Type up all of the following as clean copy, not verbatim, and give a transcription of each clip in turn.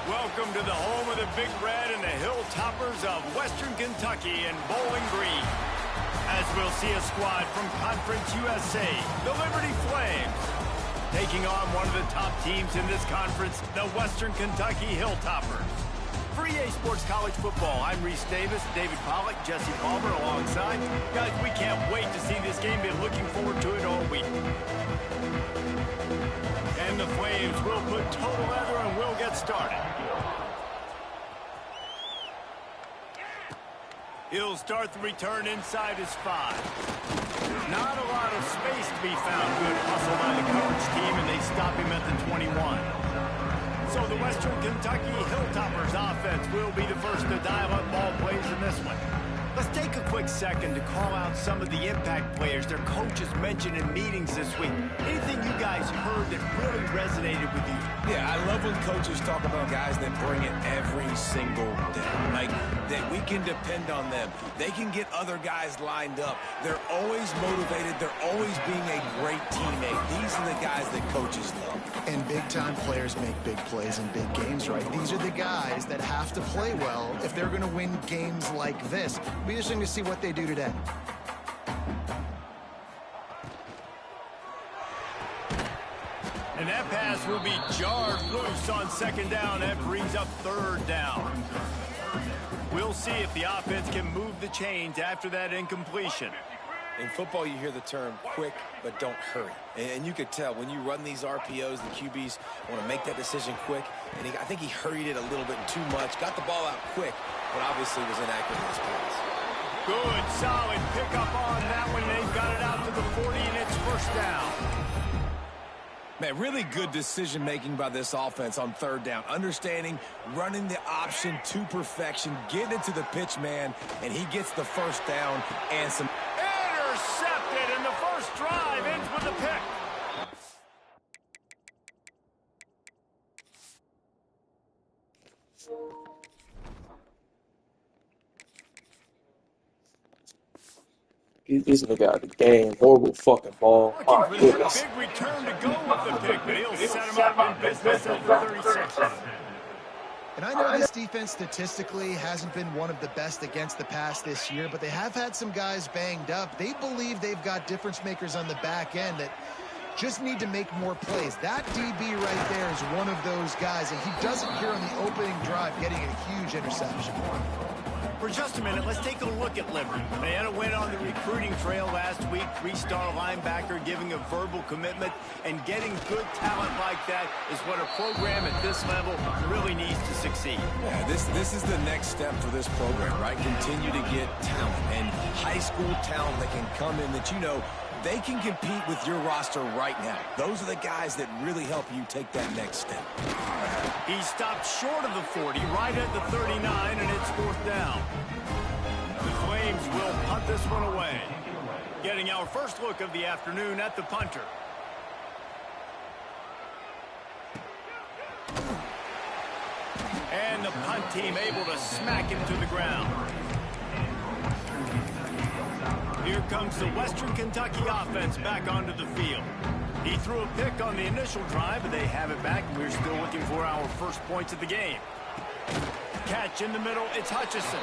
Welcome to the home of the Big Red and the Hilltoppers of Western Kentucky in Bowling Green. As we'll see a squad from Conference USA, the Liberty Flames, taking on one of the top teams in this conference, the Western Kentucky Hilltoppers. For EA Sports College Football, I'm Reese Davis, David Pollack, Jesse Palmer alongside. Guys, we can't wait to see this game. Been looking forward to it all week. And the Flames will put total leather and we'll get started. He'll start the return inside his 5. Not a lot of space to be found. Good hustle by the coverage team, and they stop him at the 21. So the Western Kentucky Hilltoppers offense will be the first to dial up ball plays in this one. Let's take a quick second to call out some of the impact players their coaches mentioned in meetings this week. Anything you guys heard that really resonated with you? Yeah, I love when coaches talk about guys that bring it every single day. Like, that we can depend on them. They can get other guys lined up. They're always motivated. They're always being a great teammate. These are the guys that coaches love. And big-time players make big plays in big games, right? These are the guys that have to play well if they're going to win games like this. It'll be interesting to see what they do today. And that pass will be jarred loose on second down. That brings up third down. We'll see if the offense can move the chains after that incompletion. In football, you hear the term quick, but don't hurry. And you could tell when you run these RPOs, the QBs want to make that decision quick. And I think he hurried it a little bit too much. Got the ball out quick, but obviously was inaccurate in his pass. Good, solid pickup on that one. They've got it out to the 40, and it's first down. Man, really good decision-making by this offense on third down. Understanding, running the option to perfection, getting it to the pitch man, and he gets the first down and some... Intercepted, and the first drive ends with a pick. This nigga out of the game. Horrible fucking ball. Looking for this big return to go with the pick, but he'll set him up in business at the 36. And I know this defense statistically hasn't been one of the best against the pass this year, but they have had some guys banged up. They believe they've got difference makers on the back end that just need to make more plays. That DB right there is one of those guys, and he does it here on the opening drive, getting a huge interception. For just a minute, let's take a look at Liberty. They had a win on the recruiting trail last week. 3-star linebacker giving a verbal commitment, and getting good talent like that is what a program at this level really needs to succeed. Yeah, this is the next step for this program, right? Continue to get talent and high school talent that can come in that, you know, they can compete with your roster right now. Those are the guys that really help you take that next step. He stopped short of the 40, right at the 39, and it's fourth down. The Flames will punt this one away. Getting our first look of the afternoon at the punter. And the punt team able to smack him to the ground. Here comes the Western Kentucky offense back onto the field. He threw a pick on the initial drive, but they have it back, and we're still looking for our first points of the game. Catch in the middle, it's Hutchison.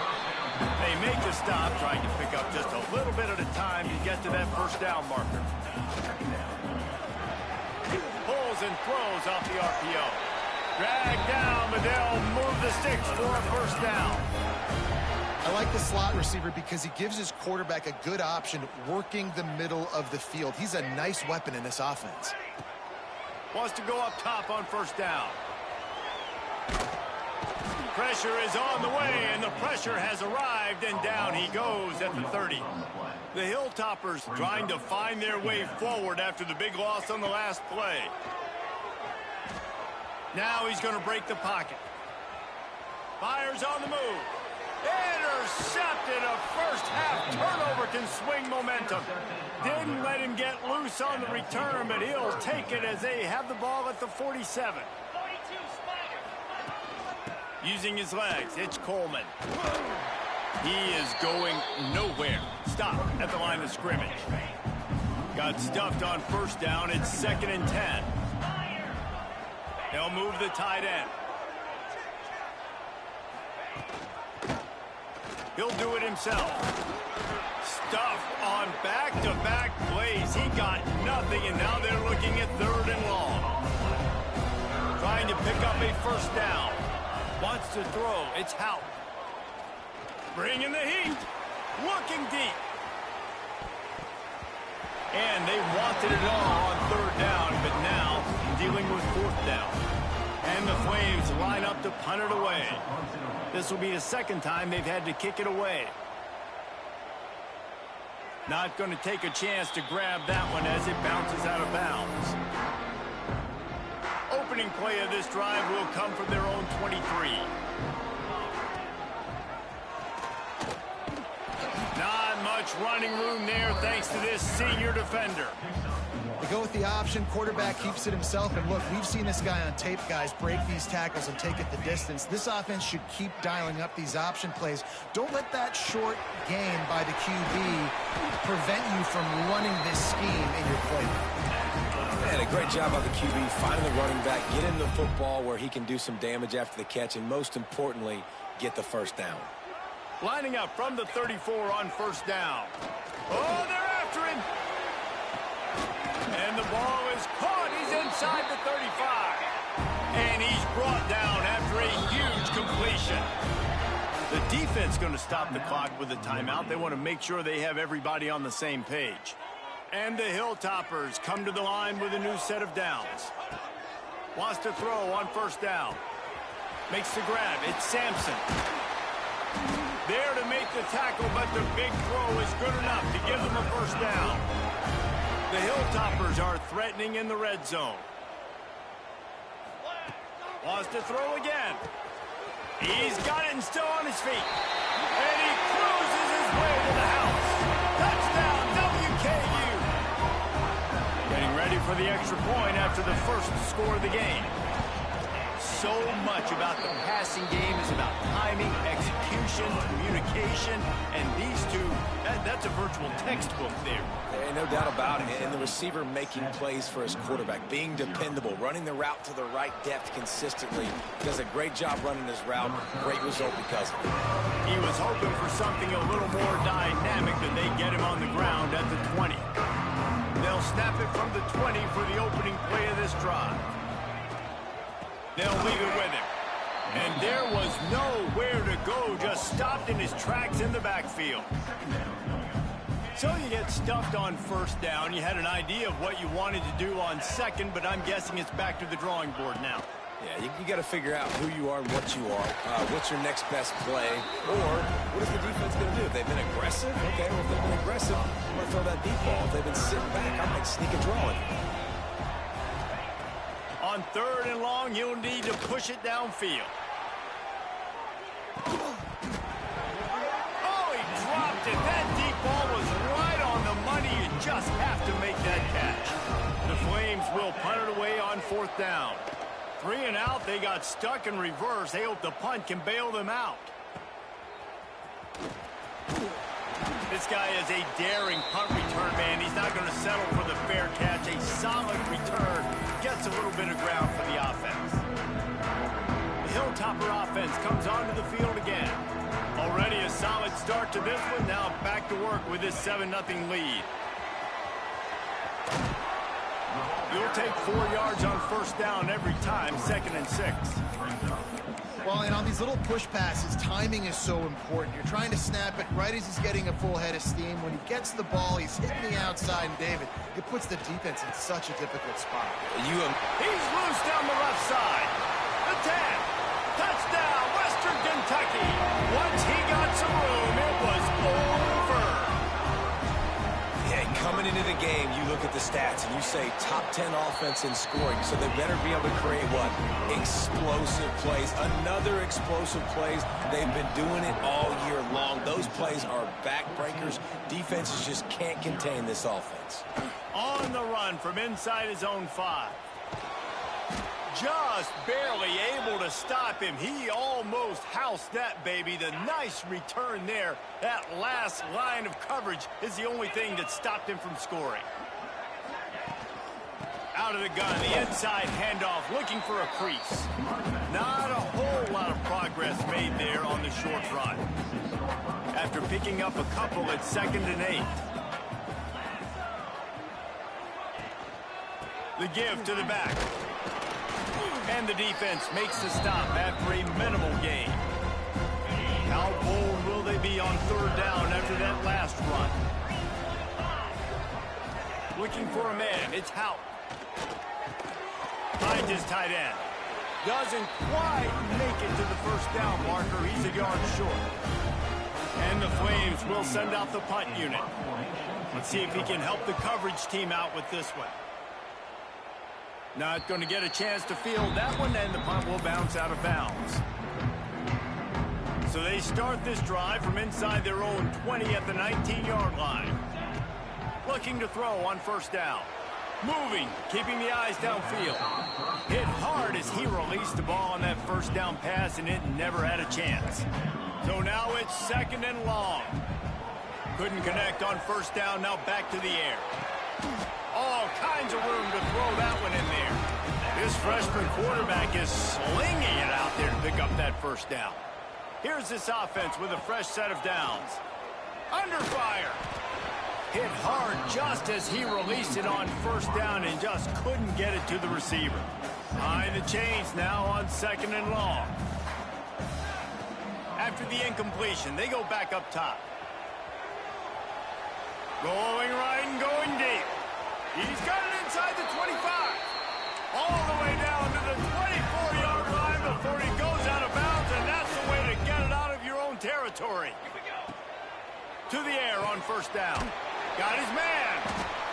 They make the stop, trying to pick up just a little bit at a time to get to that first down marker. Pulls and throws off the RPO. Dragged down, but they'll move the sticks for a first down. I like the slot receiver because he gives his quarterback a good option working the middle of the field. He's a nice weapon in this offense. Wants to go up top on first down. Pressure is on the way, and the pressure has arrived, and down he goes at the 30. The Hilltoppers trying to find their way forward after the big loss on the last play. Now he's going to break the pocket. Fires on the move. Intercepted. A first-half turnover can swing momentum. Didn't let him get loose on the return, but he'll take it as they have the ball at the 47. Using his legs, it's Coleman. He is going nowhere. Stop at the line of scrimmage. Got stuffed on first down. It's 2nd and 10. They'll move the tight end. He'll do it himself. Stuff on back-to-back plays. He got nothing, and now they're looking at 3rd and long. Trying to pick up a first down. Wants to throw. It's Hout. Bringing the heat. Looking deep. And they wanted it all on 3rd down, but now dealing with 4th down. And the Flames line up to punt it away. This will be the 2nd time they've had to kick it away. Not going to take a chance to grab that one as it bounces out of bounds. Opening play of this drive will come from their own 23. Not much running room there thanks to this senior defender. They go with the option. Quarterback keeps it himself. And look, we've seen this guy on tape, guys, break these tackles and take it the distance. This offense should keep dialing up these option plays. Don't let that short gain by the QB prevent you from running this scheme in your playbook. Man, a great job by the QB finding the running back, get him the football where he can do some damage after the catch, and most importantly, get the first down. Lining up from the 34 on first down. Oh, they're after him. And the ball is caught. He's inside the 35. And he's brought down after a huge completion. The defense going to stop the clock with a timeout. They want to make sure they have everybody on the same page. And the Hilltoppers come to the line with a new set of downs. Wants to throw on first down. Makes the grab. It's Sampson. There to make the tackle, but the big throw is good enough to give them a first down. The Hilltoppers are threatening in the red zone. Wants to throw again. He's got it and still on his feet. And he cruises his way to the house. Touchdown, WKU. Getting ready for the extra point after the first score of the game. So much about the passing game is about timing, execution, communication, and these two, that's a virtual textbook there. No doubt about it. And the receiver making plays for his quarterback, being dependable, running the route to the right depth consistently. Does a great job running his route. Great result because of it. He was hoping for something a little more dynamic than they get him on the ground at the 20. They'll snap it from the 20 for the opening play of this drive. They'll leave it with him. And there was nowhere to go, just stopped in his tracks in the backfield. So you get stuffed on first down. You had an idea of what you wanted to do on second, but I'm guessing it's back to the drawing board now. Yeah, you got to figure out who you are and what you are. What's your next best play? Or what is the defense going to do? If they've been aggressive, okay, well, if they've been aggressive, I'm going to throw that deep ball. If they've been sitting back, I might sneak a draw in. On 3rd and long, you'll need to push it downfield. Oh, he dropped it. That deep ball was right on the money. You just have to make that catch. The Flames will punt it away on 4th down. 3 and out, they got stuck in reverse. They hope the punt can bail them out. This guy is a daring punt return man. He's not going to settle for the fair catch. A solid return. Gets a little bit of ground for the offense. The Hilltopper offense comes onto the field again. Already a solid start to this one. Now back to work with this 7-0 lead. You'll take 4 yards on first down every time, 2nd and 6. Well, and on these little push passes, timing is so important. You're trying to snap it right as he's getting a full head of steam. When he gets the ball, he's hitting the outside, and David, it puts the defense in such a difficult spot. He's loose down the left side. The 10. Touchdown, Western Kentucky. Once he got some room, it was over. Yeah, coming into the game, you look at the stats and you say top 10 offense in scoring, so they better be able to create what? Explosive plays. Another explosive plays. They've been doing it all year long. Those plays are backbreakers. Defenses just can't contain this offense. On the run from inside his own 5. Just barely able to stop him. He almost housed that baby. The nice return there. That last line of coverage is the only thing that stopped him from scoring. Out of the gun, the inside handoff, looking for a crease. Not a whole lot lot of progress made there on the short run. After picking up a couple at 2nd and 8. The give to the back. And the defense makes the stop after a minimal gain. How bold will they be on 3rd down after that last run? Looking for a man, it's Hout. Finds his tight end. Doesn't quite make it to the 1st down marker. He's a yard short. And the Flames will send out the punt unit. Let's see if he can help the coverage team out with this one. Not going to get a chance to field that one, and the punt will bounce out of bounds. So they start this drive from inside their own 20 at the 19-yard line. Looking to throw on 1st down. Moving, keeping the eyes downfield. Hit hard as he released the ball on that 1st down pass, and it never had a chance. So now it's 2nd and long. Couldn't connect on 1st down, now back to the air. All kinds of room to throw that one in there. This freshman quarterback is slinging it out there to pick up that 1st down. Here's this offense with a fresh set of downs. Under fire. Hit hard just as he released it on 1st down and just couldn't get it to the receiver. Behind the chains now on 2nd and long. After the incompletion, they go back up top. Going right and going deep. He's got it inside the 25. All the way down to the 24-yard line before he goes out of bounds, and that's the way to get it out of your own territory. To the air on 1st down. Got his man.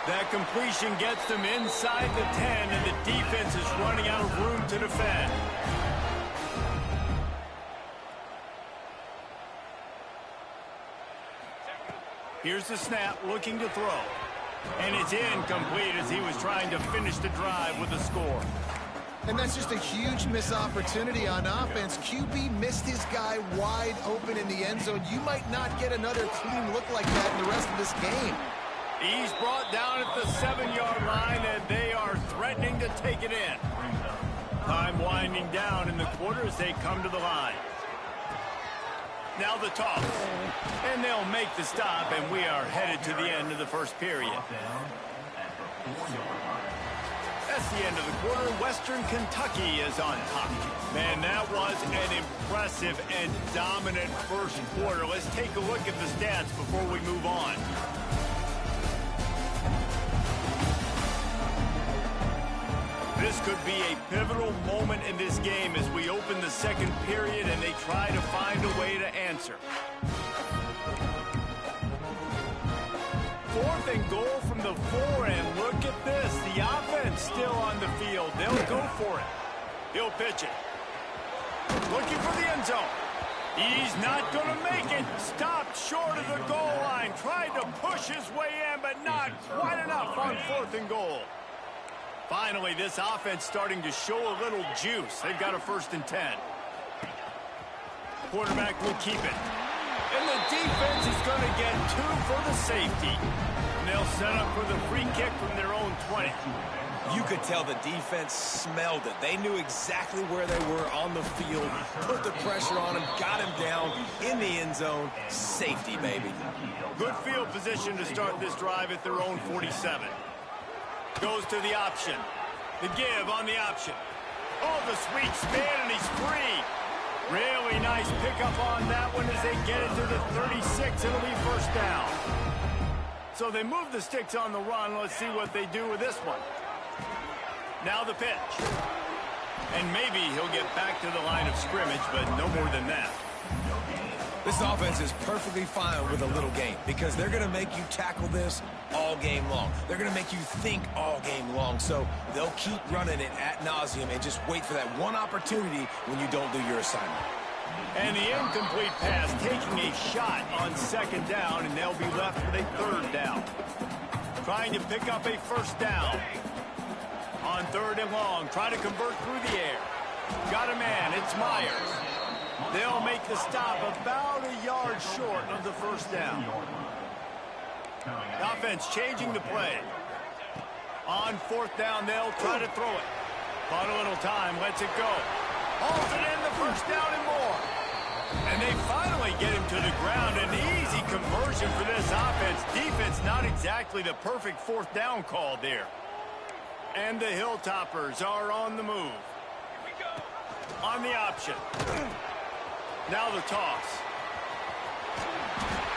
That completion gets them inside the 10, and the defense is running out of room to defend. Here's the snap, looking to throw. And it's incomplete as he was trying to finish the drive with a score. And that's just a huge missed opportunity on offense. QB missed his guy wide open in the end zone. You might not get another clean look like that in the rest of this game. He's brought down at the 7-yard line, and they are threatening to take it in. Time winding down in the quarter as they come to the line. Now the toss. And they'll make the stop, and we are headed to the end of the 1st period. That's the end of the quarter. Western Kentucky is on top. Man, that was an impressive and dominant 1st quarter. Let's take a look at the stats before we move on. This could be a pivotal moment in this game as we open the 2nd period and they try to find a way to answer. 4th and goal from the 4, and look at this. The offense still on the field. They'll go for it. He'll pitch it. Looking for the end zone. He's not going to make it. Stopped short of the goal line. Tried to push his way in, but not quite enough on 4th and goal. Finally, this offense starting to show a little juice. They've got a 1st and 10. Quarterback will keep it. And the defense is going to get 2 for the safety. And they'll set up for the free kick from their own 20. You could tell the defense smelled it. They knew exactly where they were on the field, put the pressure on him, got him down in the end zone. Safety, baby. Good field position to start this drive at their own 47. Goes to the option. The give on the option. Oh, the sweet spin, and he's free. Really nice pickup on that one as they get it to the 36. It'll be 1st down. So they move the sticks on the run. Let's see what they do with this one. Now the pitch. And maybe he'll get back to the line of scrimmage, but no more than that. This offense is perfectly fine with a little game because they're going to make you tackle this all game long. They're going to make you think all game long. So they'll keep running it ad nauseum and just wait for that one opportunity when you don't do your assignment. And the incomplete pass taking a shot on 2nd down, and they'll be left with a 3rd down. Trying to pick up a 1st down. On 3rd and long, trying to convert through the air. Got a man, it's Myers. They'll make the stop about a yard short of the 1st down. The offense changing the play. On 4th down, they'll try to throw it. Bought a little time, lets it go. Holds it in the first down and more. And they finally get him to the ground. An easy conversion for this offense. Defense not exactly the perfect fourth down call there. And the Hilltoppers are on the move. On the option. Now the toss.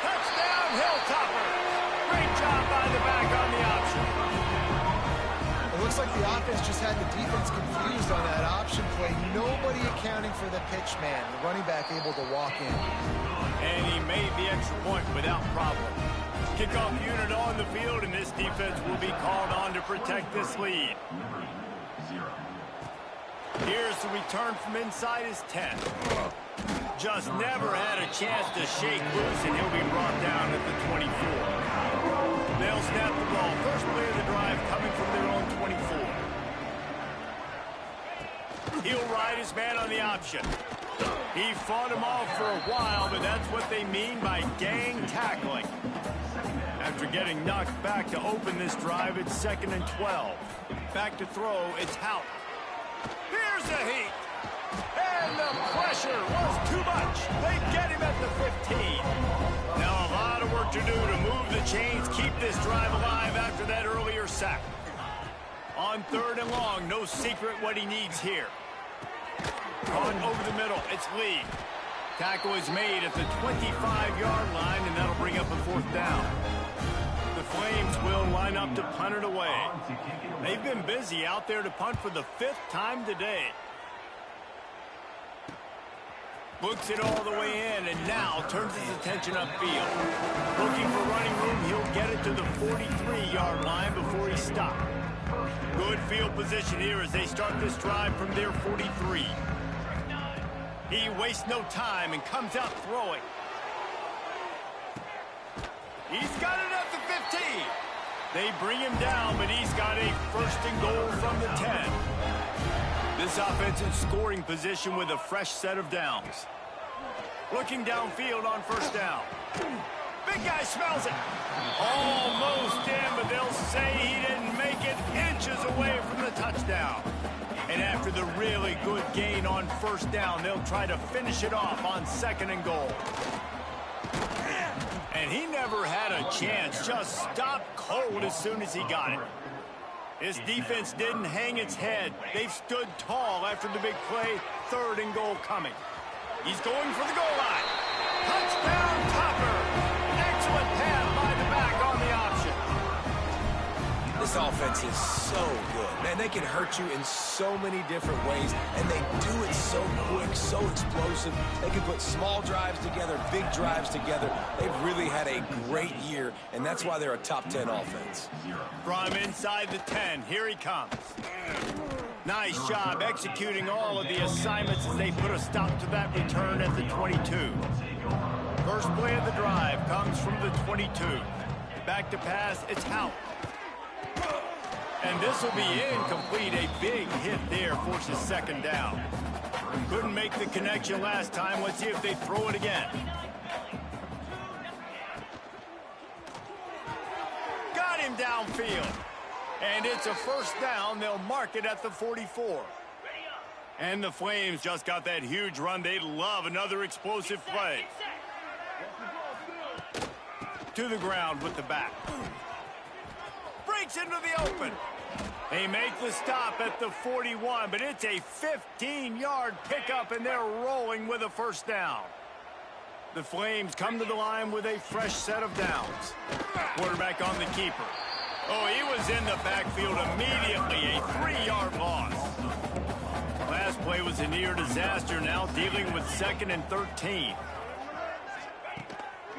Touchdown, Hilltoppers. Great job by the back on the option. It looks like the offense just had the defense confused on that option play. Nobody accounting for the pitch man. The running back able to walk in. And he made the extra point without problem. Kickoff unit on the field, and this defense will be called on to protect this lead. Here's the return from inside his 10. Just never had a chance to shake loose, and he'll be brought down at the 24. They'll snap the ball. First play of the drive coming from their own 24. He'll ride his man on the option. He fought him off for a while, but that's what they mean by gang tackling. After getting knocked back to open this drive, it's 2nd and 12. Back to throw, it's Hout. Here's the heat. And the pressure was too much. They get him at the 15. Now a lot of work to do to move the chains, keep this drive alive after that earlier sack. On 3rd and long, no secret what he needs here. Caught over the middle, it's Lee. Tackle is made at the 25-yard line, and that'll bring up a 4th down. The Flames will line up to punt it away. They've been busy out there to punt for the 5th time today. Looks it all the way in, and now turns his attention upfield. Looking for running room, he'll get it to the 43-yard line before he stopped. Good field position here as they start this drive from their 43. He wastes no time and comes out throwing. He's got it at the 15. They bring him down, but he's got a 1st and goal from the 10. This offense in scoring position with a fresh set of downs. Looking downfield on 1st down. Big guy smells it. Almost in, but they'll say he didn't make it, inches away from the touchdown. And after the really good gain on 1st down, they'll try to finish it off on 2nd and goal. And he never had a chance, just stopped cold as soon as he got it. His defense didn't hang its head. They've stood tall after the big play, 3rd and goal coming. He's going for the goal line. Touchdown, Topper. Excellent pass by the back on the option. This offense is so good. Man, they can hurt you in so many different ways, and they do it so quick, so explosive. They can put small drives together, big drives together. They've really had a great year, and that's why they're a top 10 offense. From inside the 10, here he comes. Nice job executing all of the assignments as they put a stop to that return at the 22. First play of the drive comes from the 22. Back to pass, it's Hout. And this will be incomplete. A big hit there forces 2nd down. Couldn't make the connection last time. Let's see if they throw it again. Got him downfield. And it's a 1st down. They'll mark it at the 44. And the Flames just got that huge run. They love another explosive play. To the ground with the back. Breaks into the open. They make the stop at the 41, but it's a 15-yard pickup, and they're rolling with a 1st down. The Flames come to the line with a fresh set of downs. Quarterback on the keeper. Oh, he was in the backfield immediately. A 3-yard loss. Last play was a near disaster, now dealing with 2nd and 13.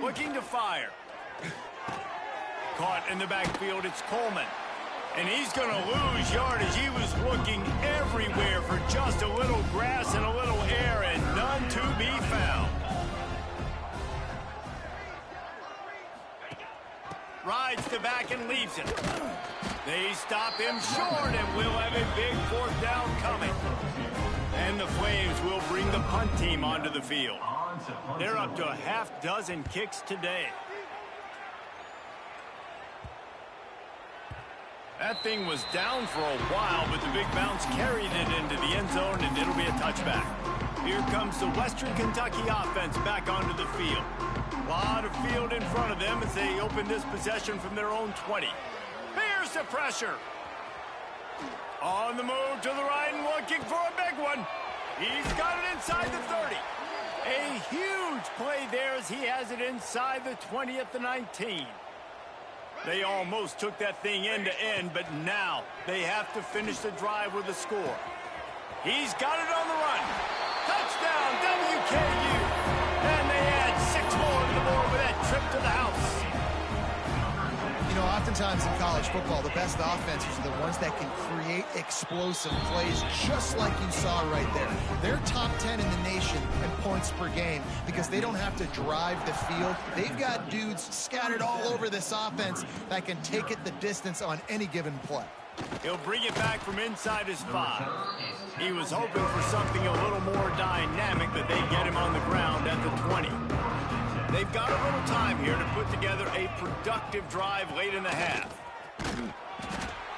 Looking to fire. Caught in the backfield, it's Coleman. And he's going to lose yardage. He was looking everywhere for just a little grass and a little air, and none to be found. Rides the back and leaves it. They stop him short, and we'll have a big 4th down coming. And the Flames will bring the punt team onto the field. They're up to a half dozen kicks today. That thing was down for a while, but the big bounce carried it into the end zone, and it'll be a touchback. Here comes the Western Kentucky offense back onto the field. A lot of field in front of them as they open this possession from their own 20. Here's the pressure. On the move to the right and looking for a big one. He's got it inside the 30. A huge play there as he has it inside the 20 at the 19. They almost took that thing end to end, but now they have to finish the drive with a score. He's got it on the run. Touchdown, WKU. And they add 6 more to the board with that trip to the house. You know, oftentimes in college football, the best offenses are the ones that can create explosive plays, just like you saw right there. They're top 10 in the nation in points per game because they don't have to drive the field. They've got dudes scattered all over this offense that can take it the distance on any given play. He'll bring it back from inside his 5. He was hoping for something a little more dynamic, but they get him on the ground at the 20. They've got a little time here to put together a productive drive late in the half.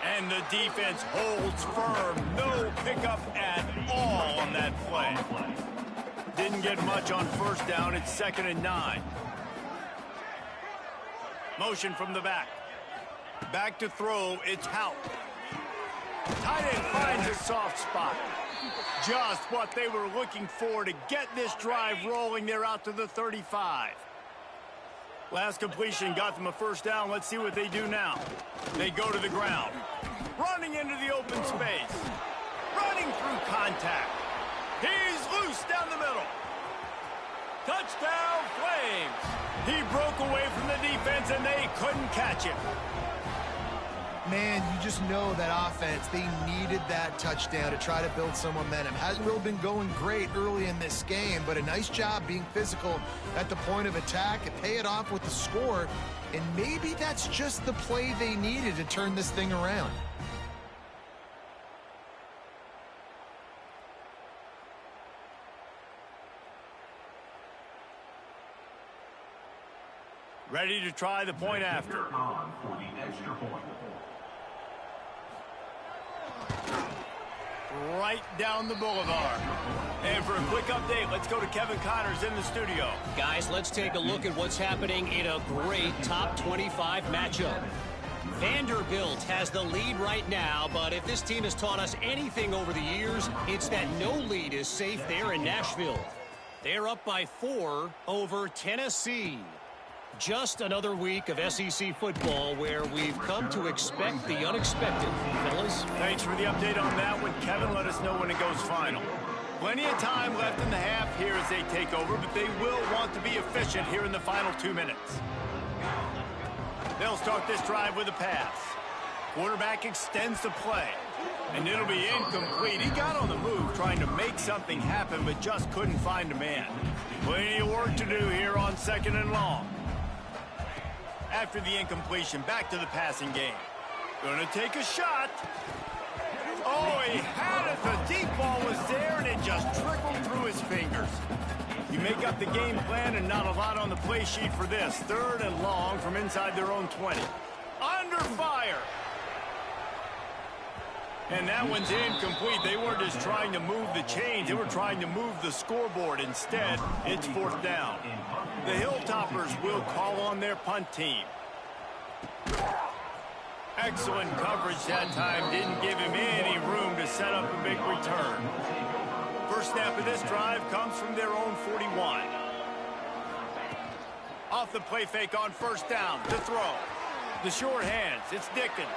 And the defense holds firm. No pickup at all on that play. Didn't get much on first down. It's 2nd and 9. Motion from the back. Back to throw. It's Hout. Tight end finds a soft spot. Just what they were looking for to get this drive rolling. They're out to the 35. Last completion got them a first down. Let's see what they do now. They go to the ground. Running into the open space. Running through contact. He's loose down the middle. Touchdown, Flames. He broke away from the defense and they couldn't catch him. Man, you just know that offense, they needed that touchdown to try to build some momentum. Hasn't really been going great early in this game, but a nice job being physical at the point of attack and pay it off with the score. And maybe that's just the play they needed to turn this thing around. Ready to try the point after. Right down the boulevard. And for a quick update, let's go to Kevin Connors in the studio. Guys, let's take a look at what's happening in a great top 25 matchup. Vanderbilt has the lead right now, but if this team has taught us anything over the years, it's that no lead is safe there in Nashville. They're up by 4 over Tennessee. Just another week of SEC football where we've come to expect the unexpected, fellas. Thanks for the update on that one, Kevin. Let us know when it goes final. Plenty of time left in the half here as they take over, but they will want to be efficient here in the final 2 minutes. They'll start this drive with a pass. Quarterback extends the play, and it'll be incomplete. He got on the move trying to make something happen, but just couldn't find a man. Plenty of work to do here on 2nd and long. After the incompletion, back to the passing game. Gonna take a shot. Oh, he had it. The deep ball was there, and it just trickled through his fingers. You make up the game plan, and not a lot on the play sheet for this. 3rd and long from inside their own 20. Under fire. And that one's incomplete. They weren't just trying to move the chains. They were trying to move the scoreboard. Instead, it's 4th down. The Hilltoppers will call on their punt team. Excellent coverage that time. Didn't give him any room to set up a big return. First snap of this drive comes from their own 41. Off the play fake on first down to throw. The short hands. It's Dickens.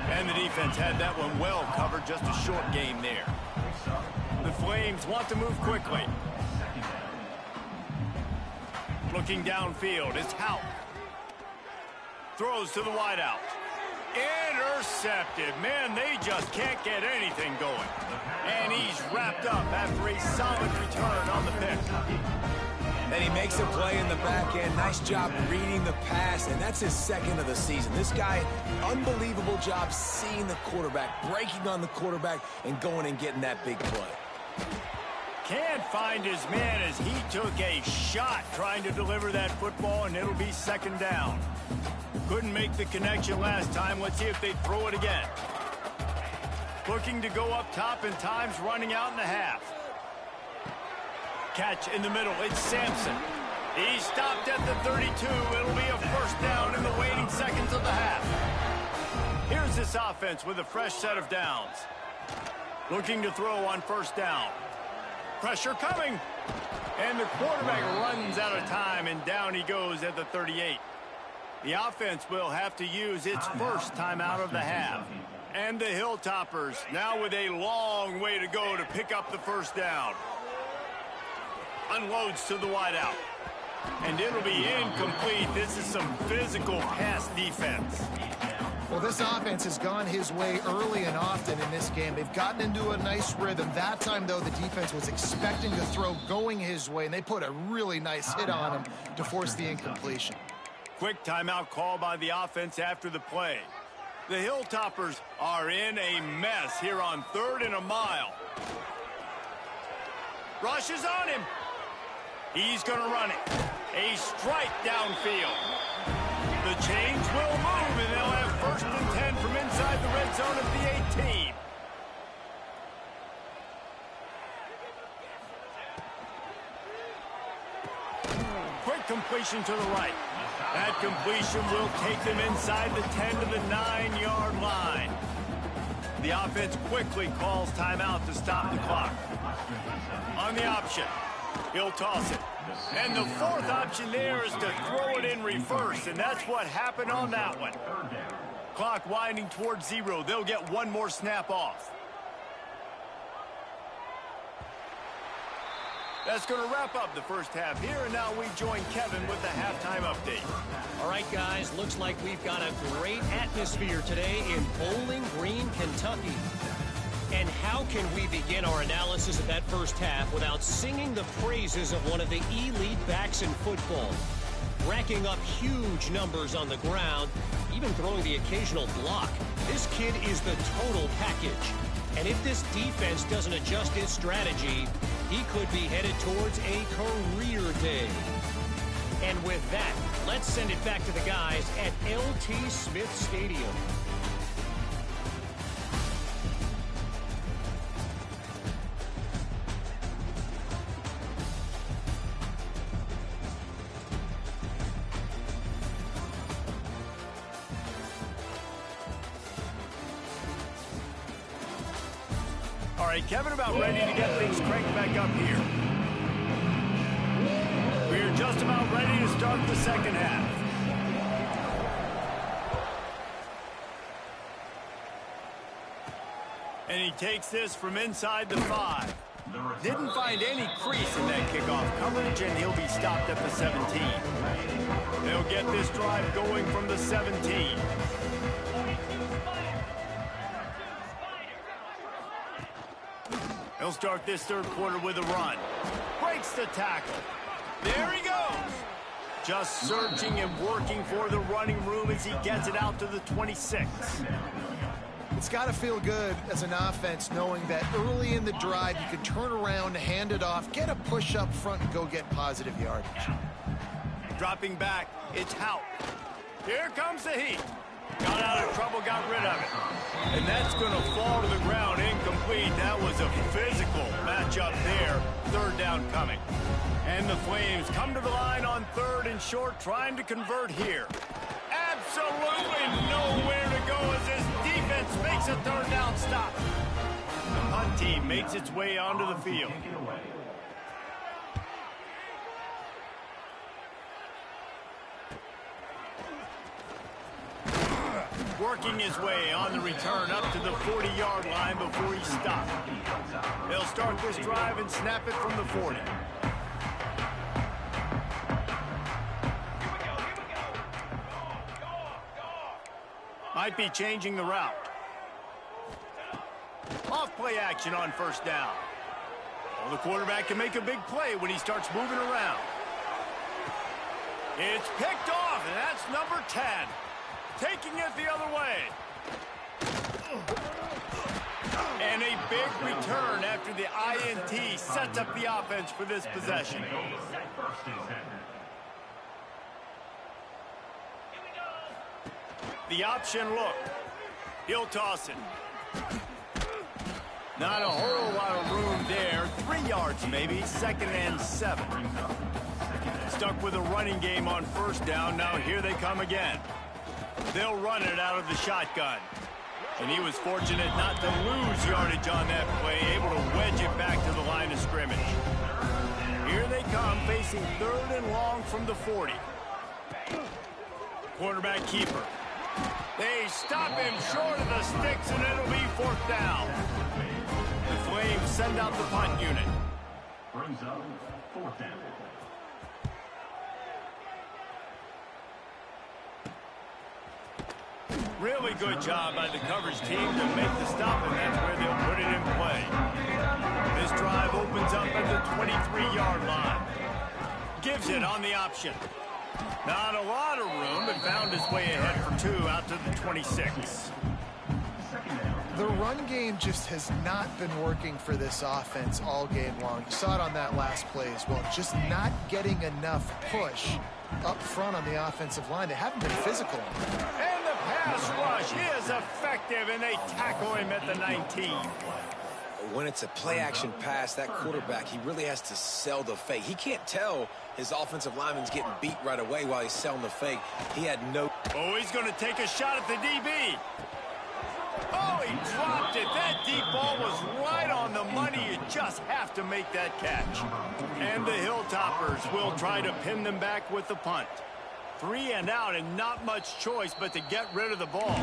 And the defense had that one well covered. Just a short game there. The Flames want to move quickly. Looking downfield, it's Hout. Throws to the wideout. Intercepted. Man, they just can't get anything going. And he's wrapped up after a solid return on the pick. Then he makes a play in the back end. Nice job reading the pass, and that's his 2nd of the season. This guy, unbelievable job seeing the quarterback, breaking on the quarterback, and going and getting that big play. Can't find his man as he took a shot trying to deliver that football, and it'll be 2nd down. Couldn't make the connection last time. Let's see if they throw it again. Looking to go up top, and time's running out in the half. catch in the middle. It's Sampson. He stopped at the 32. It'll be a first down in the waning seconds of the half. Here's this offense with a fresh set of downs. Looking to throw on first down. Pressure coming. And the quarterback runs out of time, and down he goes at the 38. The offense will have to use its first timeout of the half. And the Hilltoppers now with a long way to go to pick up the first down. Unloads to the wideout. And it'll be incomplete. This is some physical pass defense. Well, this offense has gone his way early and often in this game. They've gotten into a nice rhythm. That time, though, the defense was expecting to throw going his way, and they put a really nice hit on him to force the incompletion. Quick timeout call by the offense after the play. The Hilltoppers are in a mess here on 3rd and a mile. Rush is on him. He's going to run it. A strike downfield. The chains will move, and they'll have 1st and 10 from inside the red zone of the 18. Quick completion to the right. That completion will take them inside the 10 to the 9-yard line. The offense quickly calls timeout to stop the clock. On the option, he'll toss it. And the 4th option there is to throw it in reverse, and that's what happened on that one. Clock winding towards 0. They'll get one more snap off. That's going to wrap up the first half here, and now we join Kevin with the halftime update. All right, guys, looks like we've got a great atmosphere today in Bowling Green, Kentucky. And how can we begin our analysis of that first half without singing the praises of one of the elite backs in football? Racking up huge numbers on the ground, even throwing the occasional block. This kid is the total package. And if this defense doesn't adjust its strategy, he could be headed towards a career day. And with that, let's send it back to the guys at LT Smith Stadium. All right, Kevin, about ready to get things cranked back up here. We're just about ready to start the second half. And he takes this from inside the 5. Didn't find any crease in that kickoff coverage, and he'll be stopped at the 17. They'll get this drive going from the 17. He'll start this third quarter with a run. Breaks the tackle. There he goes. Just searching and working for the running room as he gets it out to the 26. It's got to feel good as an offense knowing that early in the drive you can turn around, hand it off, get a push up front, and go get positive yardage. Dropping back, it's Hout. Here comes the heat. Got out of trouble, got rid of it. And that's going to fall to the ground incomplete. That was a physical matchup there. 3rd down coming. And the Flames come to the line on 3rd and short, trying to convert here. Absolutely nowhere to go as this defense makes a 3rd down stop. The punt team makes its way onto the field. Working his way on the return up to the 40-yard line before he stopped. They'll start this drive and snap it from the 40. Might be changing the route. Off play action on 1st down. Well, the quarterback can make a big play when he starts moving around. It's picked off, and that's number 10. Taking it the other way. And a big return after the INT sets up the offense for this possession. The option look. He'll toss it. Not a whole lot of room there. 3 yards maybe. 2nd and 7. Stuck with a running game on 1st down. Now here they come again. They'll run it out of the shotgun. And he was fortunate not to lose yardage on that play, able to wedge it back to the line of scrimmage. Here they come, facing 3rd and long from the 40. Quarterback keeper. They stop him short of the sticks, and it'll be 4th down. The Flames send out the punt unit. Brings up 4th down. Really good job by the coverage team to make the stop, and that's where they'll put it in play. This drive opens up at the 23-yard line. Gives it on the option. Not a lot of room, but found his way ahead for 2 out to the 26. The run game just has not been working for this offense all game long. You saw it on that last play as well. Just not getting enough push up front on the offensive line. They haven't been physical. And the pass rush is effective, and they tackle him at the 19. When it's a play-action pass, that quarterback, he really has to sell the fake. He can't tell his offensive lineman's getting beat right away while he's selling the fake. He had no... Oh, he's going to take a shot at the DB. Oh, he dropped it. That deep ball was right on the money. You just have to make that catch. And the Hilltoppers will try to pin them back with the punt. 3 and out, and not much choice but to get rid of the ball.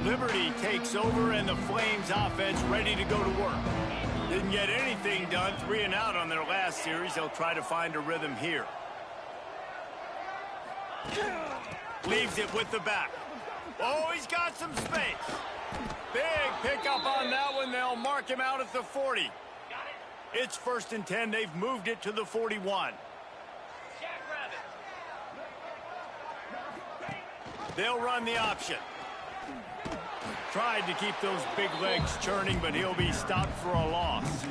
Liberty takes over, and the Flames offense ready to go to work. Didn't get anything done. 3 and out on their last series. They'll try to find a rhythm here. Leaves it with the back. Oh, he's got some space. Big pickup on that one. They'll mark him out at the 40. It's 1st and 10. They've moved it to the 41. They'll run the option. Tried to keep those big legs churning, but he'll be stopped for a loss.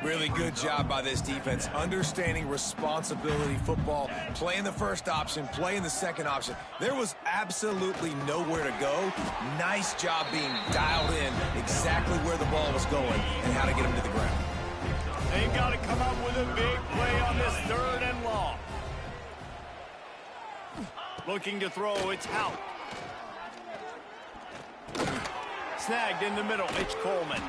Really good job by this defense, understanding responsibility football, playing the first option, playing the second option. There was absolutely nowhere to go. Nice job being dialed in exactly where the ball was going and how to get him to the ground. They've got to come up with a big play on this 3rd and long. Looking to throw, it's Hout. Snagged in the middle, it's Coleman.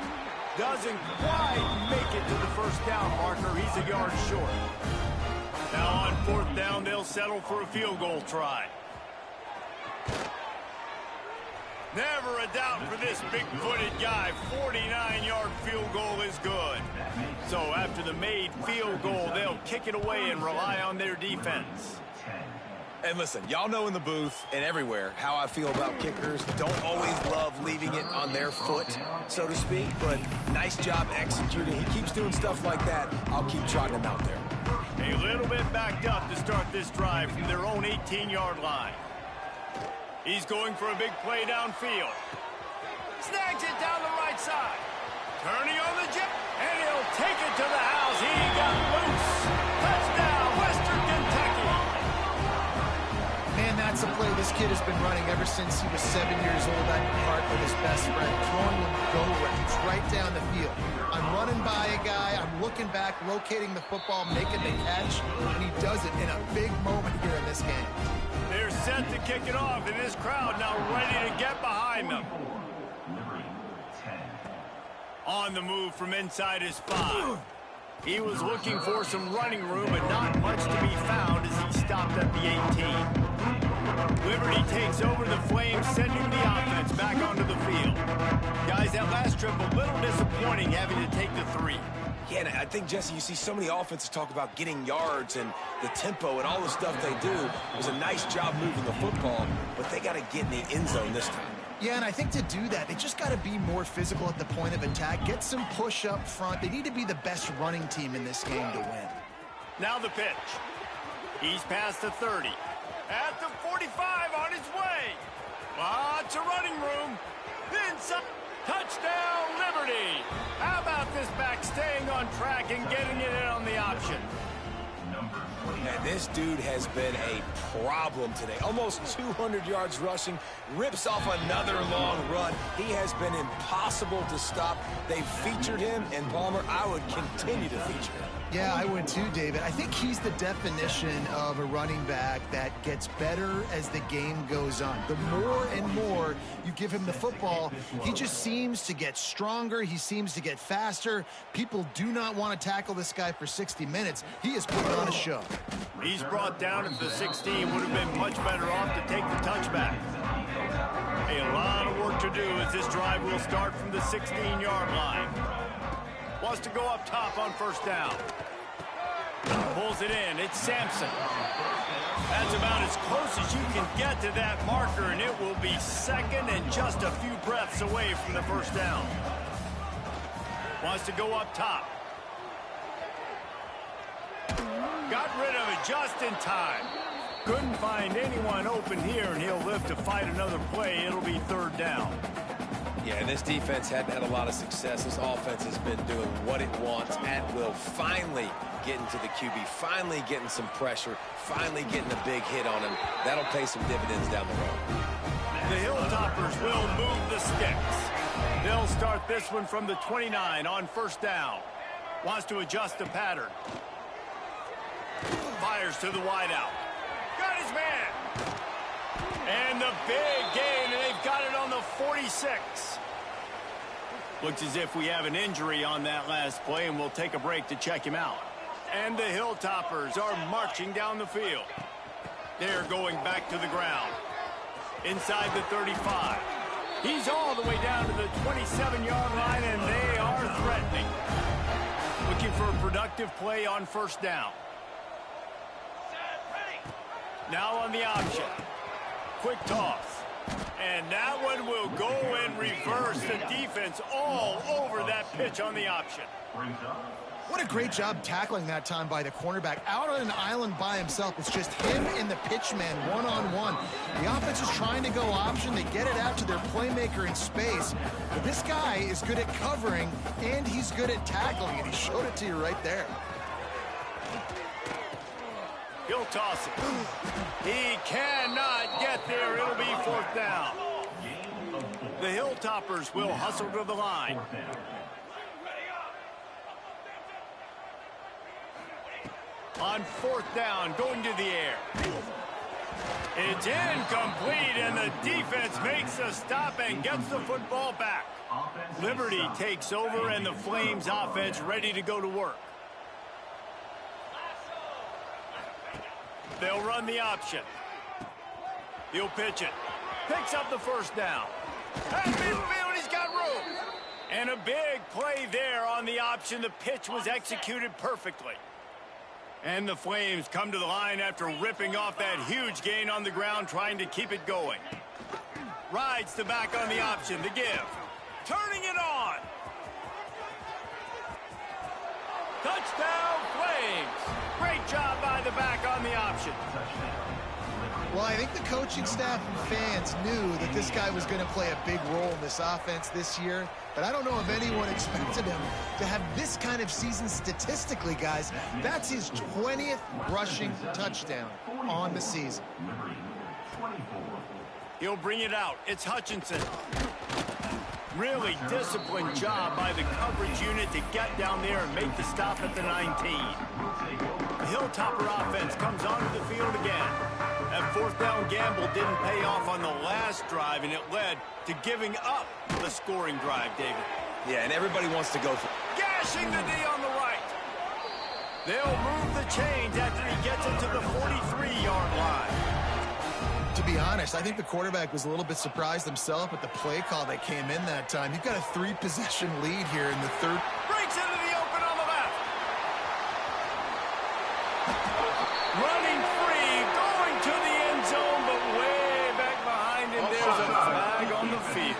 Doesn't quite make it to the 1st down marker. He's a yard short. Now on 4th down, they'll settle for a field goal try. Never a doubt for this big-footed guy. 49-yard field goal is good. So after the made field goal, they'll kick it away and rely on their defense. And listen, y'all know in the booth and everywhere how I feel about kickers. Don't always love leaving it on their foot, so to speak, but nice job executing. He keeps doing stuff like that. I'll keep trotting him out there. A little bit backed up to start this drive from their own 18-yard line. He's going for a big play downfield. Snags it down the right side. Turning on the jet, and he'll take it to the house. He got loose. Touchdown, Western Kentucky. Man, that's a play this kid has been running ever since he was 7 years old at the park with his best friend, throwing him go routes right down the field. I'm running by a guy, I'm looking back, locating the football, making the catch, and he does it in a big moment here in this game. They're set to kick it off, and this crowd now ready to get behind them. On the move from inside his 5. He was looking for some running room, but not much to be found as he stopped at the 18. Liberty takes over the Flames, sending the offense back onto the field. Guys, that last trip a little disappointing having to take the 3. Yeah, and I think, Jesse, you see so many offenses talk about getting yards and the tempo and all the stuff they do. It was a nice job moving the football, but they got to get in the end zone this time. Yeah, and I think to do that, they just got to be more physical at the point of attack, get some push up front. They need to be the best running team in this game to win. Now the pitch. He's past the 30. At the 45 on his way. Lots of running room. Inside. Touchdown, Liberty. How about this back staying on track and getting it in on the option? Number And this dude has been a problem today. Almost 200 yards rushing, rips off another long run. He has been impossible to stop. They've featured him, and Palmer, I would continue to feature him. Yeah, I would too, David. I think he's the definition of a running back that gets better as the game goes on. The more and more you give him the football, he just seems to get stronger. He seems to get faster. People do not want to tackle this guy for 60 minutes. He is putting on a show. He's brought down at the 16. Would have been much better off to take the touchback. A lot of work to do as this drive will start from the 16-yard line. Wants to go up top on first down. Pulls it in. It's Sampson. That's about as close as you can get to that marker, and it will be second and just a few breaths away from the first down. Wants to go up top. Got rid of it just in time. Couldn't find anyone open here, and he'll live to fight another play. It'll be third down. Yeah, this defense hadn't had a lot of success. This offense has been doing what it wants at will. Finally getting to the QB, finally getting some pressure, finally getting a big hit on him. That'll pay some dividends down the road. The Hilltoppers will move the sticks. They'll start this one from the 29 on first down. Wants to adjust the pattern. Fires to the wideout. Got his man. And the big gain, and they've got it on the 46. Looks as if we have an injury on that last play, and we'll take a break to check him out. And the Hilltoppers are marching down the field. They're going back to the ground. Inside the 35. He's all the way down to the 27-yard line, and they are threatening. Looking for a productive play on first down. Now on the option. Quick toss. And that one will go in reverse. The defense all over that pitch on the option. What a great job tackling that time by the cornerback. Out on an island by himself. It's just him and the pitch man one-on-one. The offense is trying to go option. They get it out to their playmaker in space. But this guy is good at covering, and he's good at tackling, and he showed it to you right there. He'll toss it. He cannot get there. It'll be fourth down. The Hilltoppers will hustle to the line. On fourth down, going to the air. It's incomplete, and the defense makes a stop and gets the football back. Liberty takes over, and the Flames offense ready to go to work. They'll run the option. He'll pitch it. Picks up the first down. At midfield, he's got room. And a big play there on the option. The pitch was executed perfectly. And the Flames come to the line after ripping off that huge gain on the ground, trying to keep it going. Rides the back on the option. The give. Turning it on. Touchdown, Flames. Great job by the back on the option. Well, I think the coaching staff and fans knew that this guy was going to play a big role in this offense this year, but I don't know if anyone expected him to have this kind of season statistically, guys. That's his 20th rushing touchdown on the season. He'll bring it out. It's Hutchinson. Really disciplined job by the coverage unit to get down there and make the stop at the 19. The Hilltopper offense comes onto the field again. That fourth down gamble didn't pay off on the last drive, and it led to giving up the scoring drive, David. Yeah, and everybody wants to go for it. Gashing the D on the right. They'll move the chains after he gets it to the 43-yard line. To be honest, I think the quarterback was a little bit surprised himself at the play call that came in that time. You've got a 3-possession lead here in the third. Breaks into the open on the left. Running free, going to the end zone, but way back behind him. There's a flag on the field.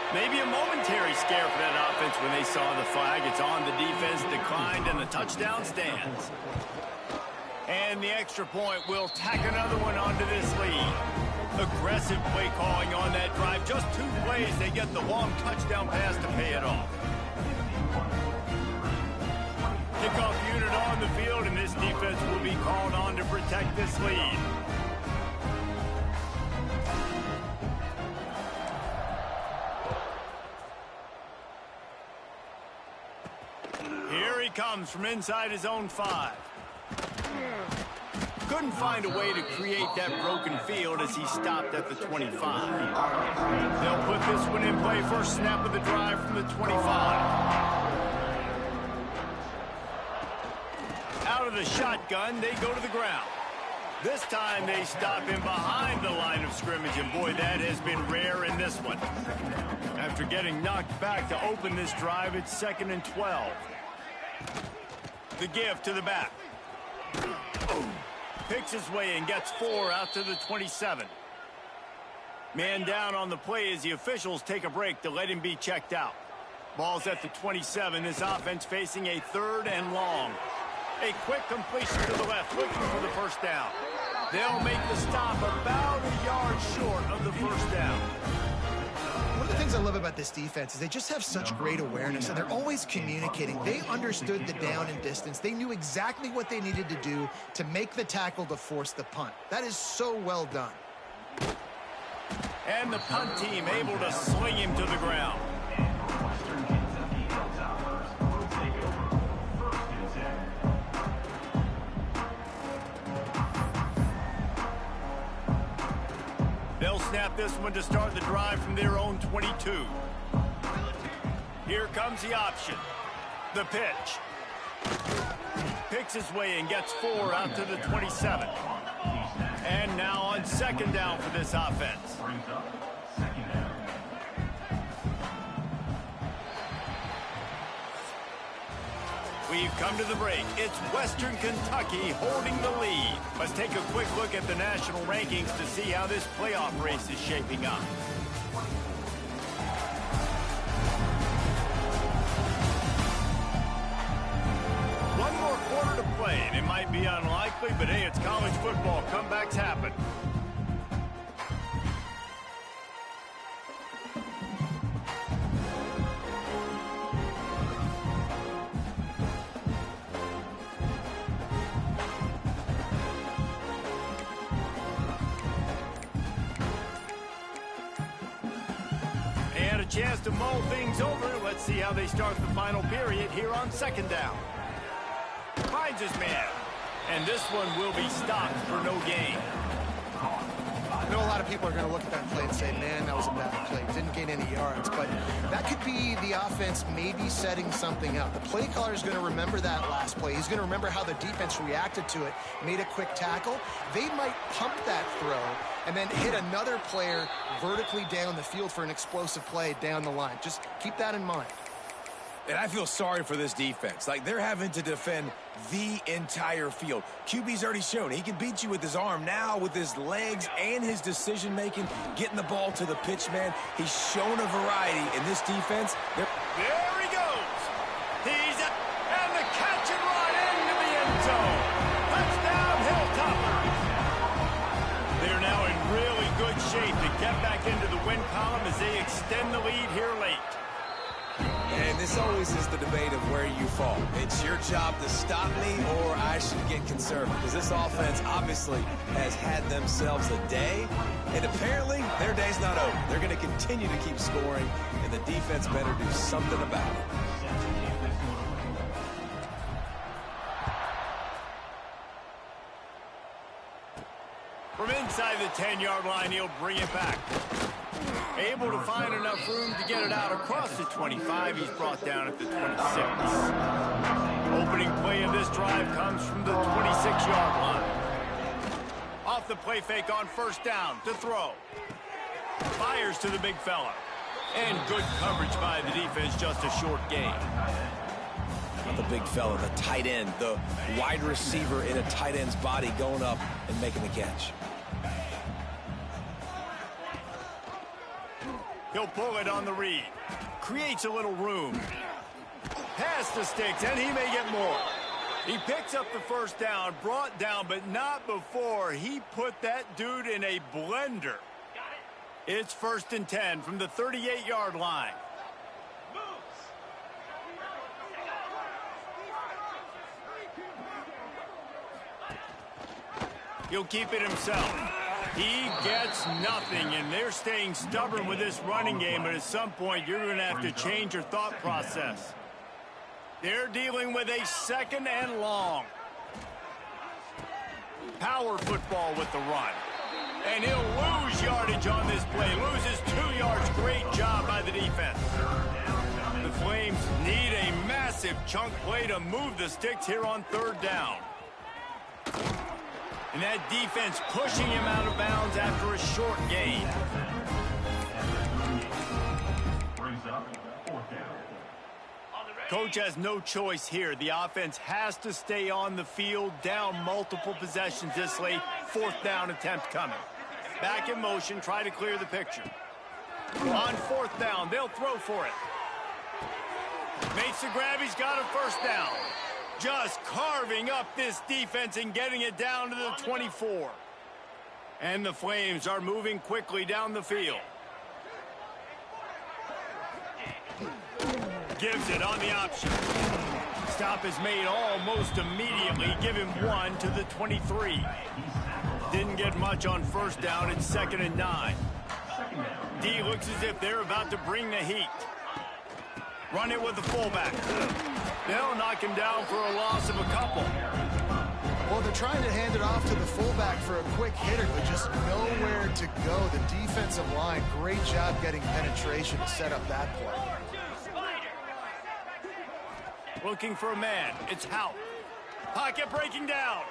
Maybe a momentary scare for that offense when they saw the flag. It's on, the defense declined, and the touchdown stands. And the extra point will tack another one onto this lead. Aggressive play calling on that drive. Just 2 plays, they get the long touchdown pass to pay it off. Kickoff unit on the field, and this defense will be called on to protect this lead. Here he comes from inside his own 5. Couldn't find a way to create that broken field as he stopped at the 25. They'll put this one in play. First snap of the drive from the 25. Out of the shotgun, they go to the ground. This time they stop him behind the line of scrimmage, and boy, that has been rare in this one. After getting knocked back to open this drive, it's 2nd and 12. The give to the back. Picks his way and gets 4 out to the 27. Man down on the play as the officials take a break to let him be checked out. Ball's at the 27. This offense facing a 3rd and long. A quick completion to the left, looking for the first down. They'll make the stop about a yard short of the first down. One of the things I love about this defense is they just have such great awareness, and they're always communicating. They understood the down and distance. They knew exactly what they needed to do to make the tackle to force the punt. That is so well done. And the punt team able to sling him to the ground. They'll snap this one to start the drive from their own 22. Here comes the option. The pitch. Picks his way and gets 4 out to the 27. And now on 2nd down for this offense. We've come to the break. It's Western Kentucky holding the lead. Let's take a quick look at the national rankings to see how this playoff race is shaping up. One more quarter to play, and it might be unlikely, but hey, it's college football. Comebacks happen. Chance to mull things over. Let's see how they start the final period here on 2nd down. Finds his man. And this one will be stopped for no gain. I know a lot of people are going to look at that play and say, man, that was a bad play. Didn't gain any yards. But that could be the offense maybe setting something up. The play caller is going to remember that last play. He's going to remember how the defense reacted to it, made a quick tackle. They might pump that throw and then hit another player vertically down the field for an explosive play down the line. Just keep that in mind. And I feel sorry for this defense. Like, they're having to defend the entire field. QB's already shown he can beat you with his arm. Now with his legs and his decision-making, getting the ball to the pitch man, he's shown a variety in this defense. There he goes. He's up, and the catch and run into the end zone. Touchdown, Hilltoppers. They're now in really good shape to get back into the win column as they extend the lead here late. And this always is the debate of where you fall. It's your job to stop me, or I should get conservative. Because this offense obviously has had themselves a day, and apparently their day's not over. They're going to continue to keep scoring, and the defense better do something about it. From inside the 10-yard line, he'll bring it back. Able to find enough room to get it out across the 25. He's brought down at the 26. Opening play of this drive comes from the 26-yard line. Off the play fake on 1st down to throw. Fires to the big fella. And good coverage by the defense, just a short gain. Not the big fella, the tight end, the wide receiver in a tight end's body going up and making the catch. He'll pull it on the read. Creates a little room. Pass to Sticks, and he may get more. He picks up the 1st down, brought down, but not before he put that dude in a blender. It's 1st and 10 from the 38-yard line. He'll keep it himself. He gets nothing, and they're staying stubborn with this running game, but at some point, you're going to have to change your thought process. They're dealing with a 2nd and long. Power football with the run. And he'll lose yardage on this play. Loses 2 yards. Great job by the defense. The Flames need a massive chunk play to move the sticks here on 3rd down. And that defense pushing him out of bounds after a short gain. Brings up 4th down. Coach has no choice here. The offense has to stay on the field, down multiple possessions this late. 4th down attempt coming. Back in motion, try to clear the picture. On 4th down, they'll throw for it. Makes the grab, he's got a 1st down. Just carving up this defense and getting it down to the 24. And the Flames are moving quickly down the field. Gives it on the option. Stop is made almost immediately. Give him 1 to the 23. Didn't get much on 1st down. It's 2nd and 9. D looks as if they're about to bring the heat. Run it with the fullback. They'll knock him down for a loss of a couple. Well, they're trying to hand it off to the fullback for a quick hitter, but just nowhere to go. The defensive line, great job getting penetration to set up that play. Looking for a man. It's Hout. Pocket breaking down.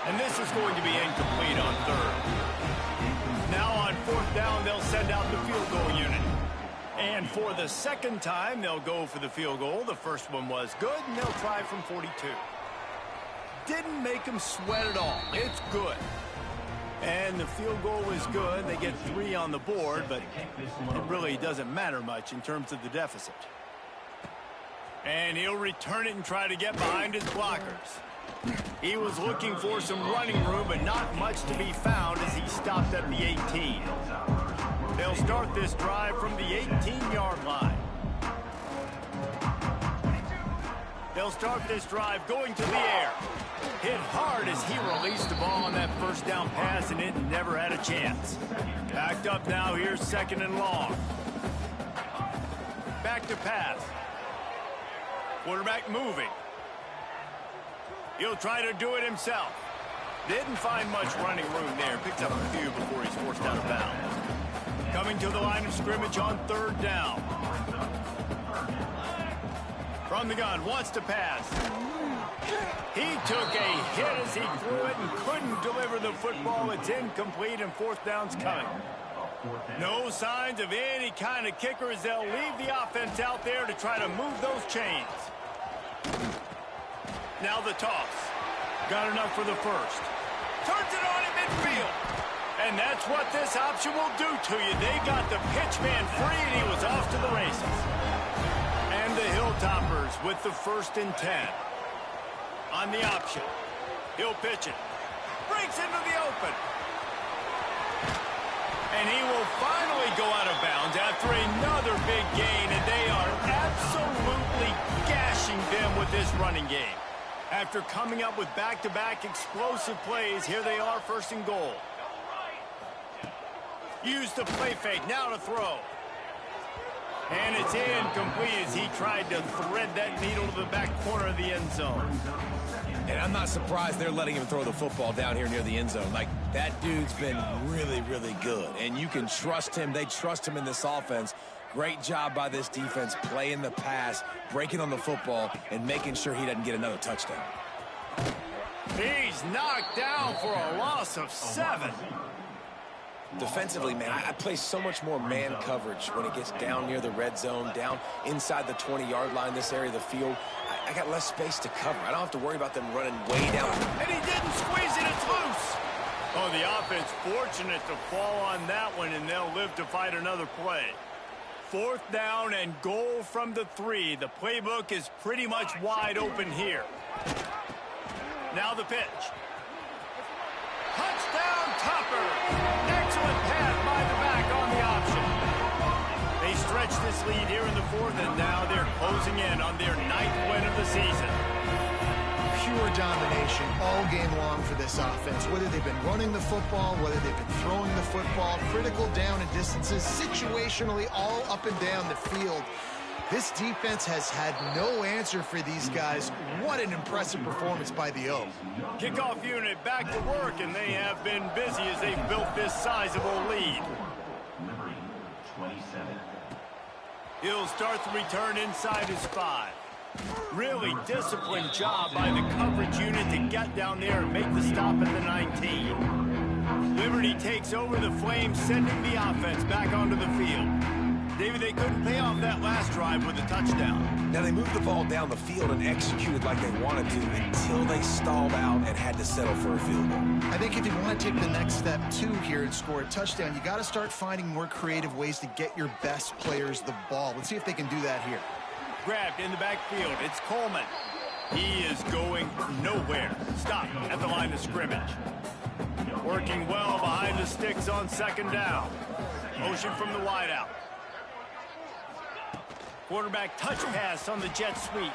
And this is going to be incomplete on 3rd. Now on 4th down, they'll send out the field goal unit. And for the 2nd time, they'll go for the field goal. The first one was good, and they'll try from 42. Didn't make them sweat at all. It's good. And the field goal is good. They get 3 on the board, but it really doesn't matter much in terms of the deficit. And he'll return it and try to get behind his blockers. He was looking for some running room, but not much to be found as he stopped at the 18. They'll start this drive from the 18-yard line. They'll start this drive going to the air. Hit hard as he released the ball on that 1st down pass, and it never had a chance. Backed up now, here's 2nd and long. Back to pass. Quarterback moving. He'll try to do it himself. Didn't find much running room there. Picks up a few before he's forced out of bounds. Coming to the line of scrimmage on 3rd down. From the gun, wants to pass. He took a hit as he threw it and couldn't deliver the football. It's incomplete and 4th down's coming. No signs of any kind of kicker as they'll leave the offense out there to try to move those chains. Now the toss. Got enough for the 1st. Turns it on in midfield. And that's what this option will do to you. They got the pitch man free, and he was off to the races. And the Hilltoppers with the 1st and 10. On the option. He'll pitch it. Breaks into the open. And he will finally go out of bounds after another big gain, and they are absolutely gashing them with this running game. After coming up with back-to-back explosive plays, here they are 1st and goal. Use the play fake, now to throw. And it's incomplete as he tried to thread that needle to the back corner of the end zone. And I'm not surprised they're letting him throw the football down here near the end zone. Like, that dude's been really, really good. And you can trust him. They trust him in this offense. Great job by this defense playing the pass, breaking on the football, and making sure he doesn't get another touchdown. He's knocked down for a loss of 7. Defensively, man, I play so much more man coverage when it gets down near the red zone, down inside the 20-yard line, this area of the field. I got less space to cover. I don't have to worry about them running way down. And he didn't squeeze it. It's loose. Oh, the offense fortunate to fall on that one, and they'll live to fight another play. 4th down and goal from the 3. The playbook is pretty much wide open here. Now the pitch. Touchdown, Topper. Excellent pass by the back on the option. They stretch this lead here in the 4th, and now they're closing in on their 9th win of the season. pure domination all game long for this offense. Whether they've been running the football, whether they've been throwing the football, critical down and distances, situationally all up and down the field. This defense has had no answer for these guys. What an impressive performance by the O. Kickoff unit back to work, and they have been busy as they've built this sizable lead. Liberty, 27. He'll start the return inside his 5. Really disciplined job by the coverage unit to get down there and make the stop at the 19. Liberty takes over the Flames, sending the offense back onto the field. David, they couldn't pay off that last drive with a touchdown. Now, they moved the ball down the field and executed like they wanted to until they stalled out and had to settle for a field goal. I think if you want to take the next step, too, here and score a touchdown, you got to start finding more creative ways to get your best players the ball. Let's see if they can do that here. Grabbed in the backfield. It's Coleman. He is going nowhere. Stop at the line of scrimmage. Working well behind the sticks on second down. Motion from the wideout. Quarterback touch pass on the jet sweep.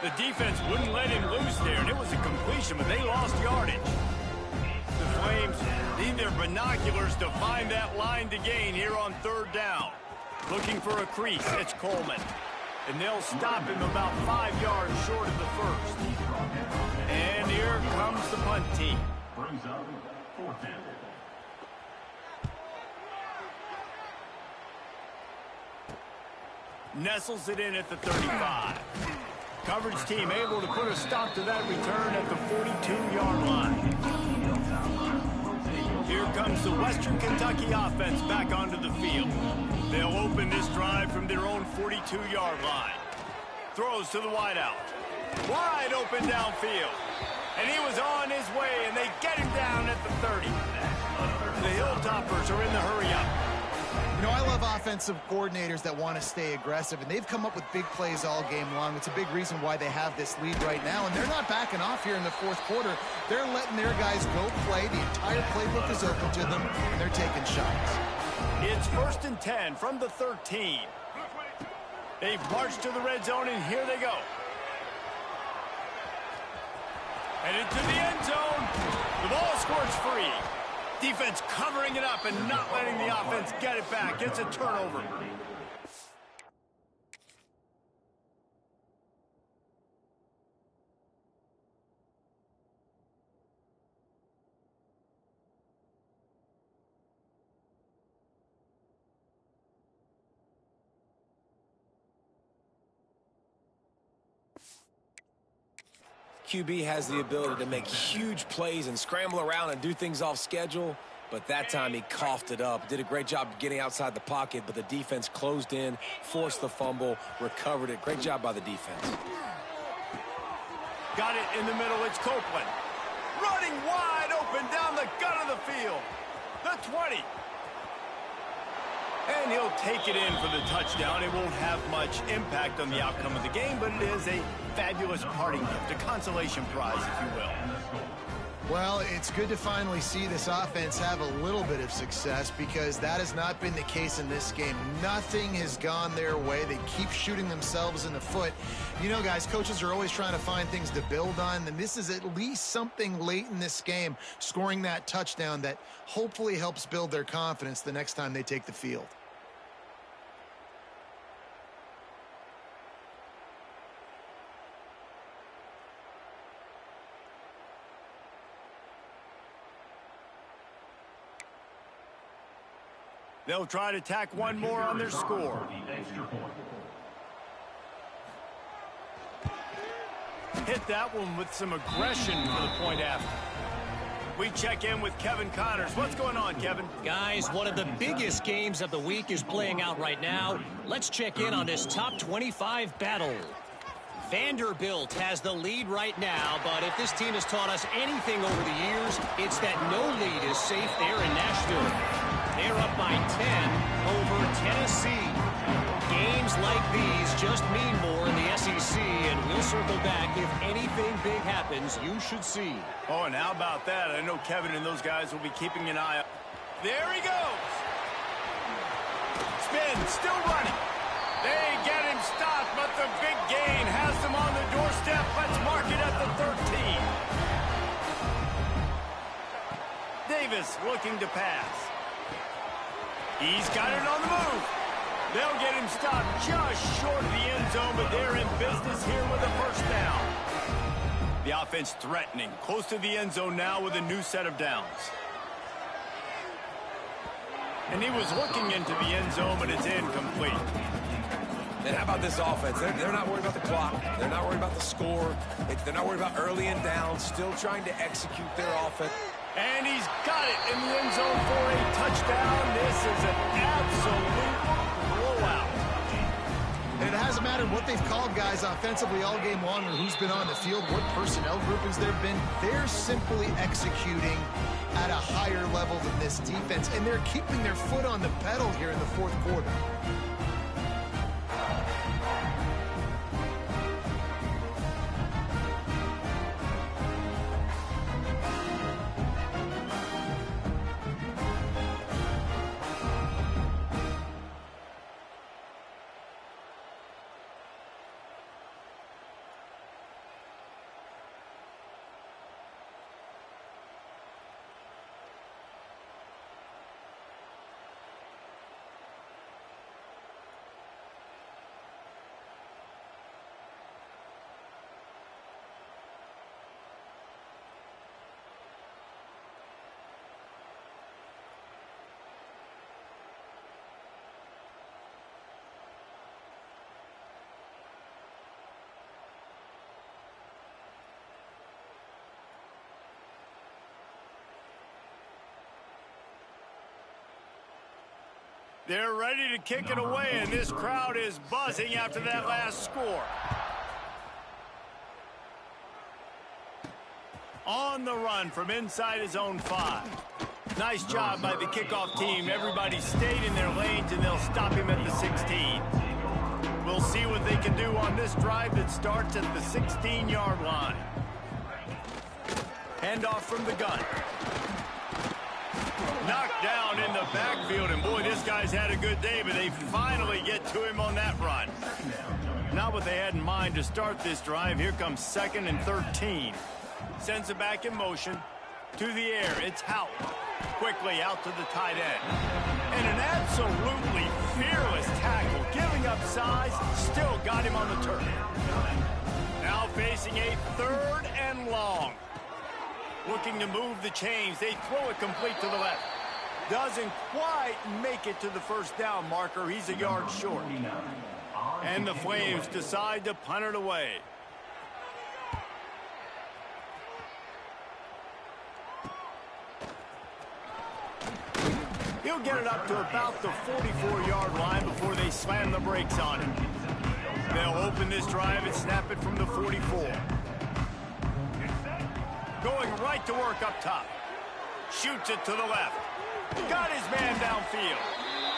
The defense wouldn't let him loose there, and it was a completion, but they lost yardage. The Flames need their binoculars to find that line to gain here on third down. Looking for a crease. It's Coleman. And they'll stop him about 5 yards short of the first. And here comes the punt team. Brings up 4th down. Nestles it in at the 35. Coverage team able to put a stop to that return at the 42-yard line. Here comes the Western Kentucky offense back onto the field. They'll open this drive from their own 42-yard line. Throws to the wideout. Wide open downfield. And he was on his way, and they get him down at the 30. The Hilltoppers are in the hurry-up. You know, I love offensive coordinators that want to stay aggressive, and they've come up with big plays all game long. It's a big reason why they have this lead right now, and they're not backing off here in the fourth quarter. They're letting their guys go play. The entire playbook is open to them, and they're taking shots. It's 1st and 10 from the 13. They've marched to the red zone, and here they go. And into the end zone. The ball squirts free. Defense covering it up and not letting the offense get it back. It's a turnover. QB has the ability to make huge plays and scramble around and do things off schedule, but that time he coughed it up. Did a great job getting outside the pocket, but the defense closed in, forced the fumble, recovered it. Great job by the defense. Got it in the middle. It's Copeland. Running wide open down the gut of the field. The 20. And he'll take it in for the touchdown. It won't have much impact on the outcome of the game, but it is a fabulous parting gift, a consolation prize, if you will. Well, it's good to finally see this offense have a little bit of success because that has not been the case in this game. Nothing has gone their way. They keep shooting themselves in the foot. You know, guys, coaches are always trying to find things to build on, and this is at least something late in this game, scoring that touchdown that hopefully helps build their confidence the next time they take the field. They'll try to tack one more on their score. Hit that one with some aggression for the point after. We check in with Kevin Connors. What's going on, Kevin? Guys, one of the biggest games of the week is playing out right now. Let's check in on this top 25 battle. Vanderbilt has the lead right now, but if this team has taught us anything over the years, it's that no lead is safe there in Nashville. They're up by 10 over Tennessee. Games like these just mean more in the SEC, and we'll circle back if anything big happens you should see. Oh, and how about that? I know Kevin and those guys will be keeping an eye on. There he goes. Spin, still running. They get him stopped, but the big gain has them on the doorstep. Let's mark it at the 13. Davis looking to pass. He's got it on the move. They'll get him stopped just short of the end zone, but they're in business here with a first down. The offense threatening, close to the end zone now with a new set of downs. And he was looking into the end zone, but it's incomplete. And how about this offense? They're not worried about the clock. They're not worried about the score. They're not worried about early and down. Still trying to execute their offense. And he's got it in the end zone for a touchdown. This is an absolute blowout. And it hasn't mattered what they've called guys offensively all game long or who's been on the field, what personnel groupings there have been. They're simply executing at a higher level than this defense, and they're keeping their foot on the pedal here in the fourth quarter. They're ready to kick it away, and this crowd is buzzing after that last score. On the run from inside his own 5. Nice job by the kickoff team. Everybody stayed in their lanes, and they'll stop him at the 16. We'll see what they can do on this drive that starts at the 16-yard line. Handoff from the gun. Knocked down in the backfield, and boy, this guy's had a good day, but they finally get to him on that run. Not what they had in mind to start this drive. Here comes 2nd and 13. Sends it back in motion. To the air, it's Houck. Quickly out to the tight end. And an absolutely fearless tackle. Giving up size, still got him on the turf. Now facing a 3rd and long. Looking to move the chains. They throw it complete to the left. Doesn't quite make it to the first down marker. He's a yard short. And the Flames decide to punt it away. He'll get it up to about the 44-yard line before they slam the brakes on it. They'll open this drive and snap it from the 44. Going right to work up top. Shoots it to the left. Got his man downfield.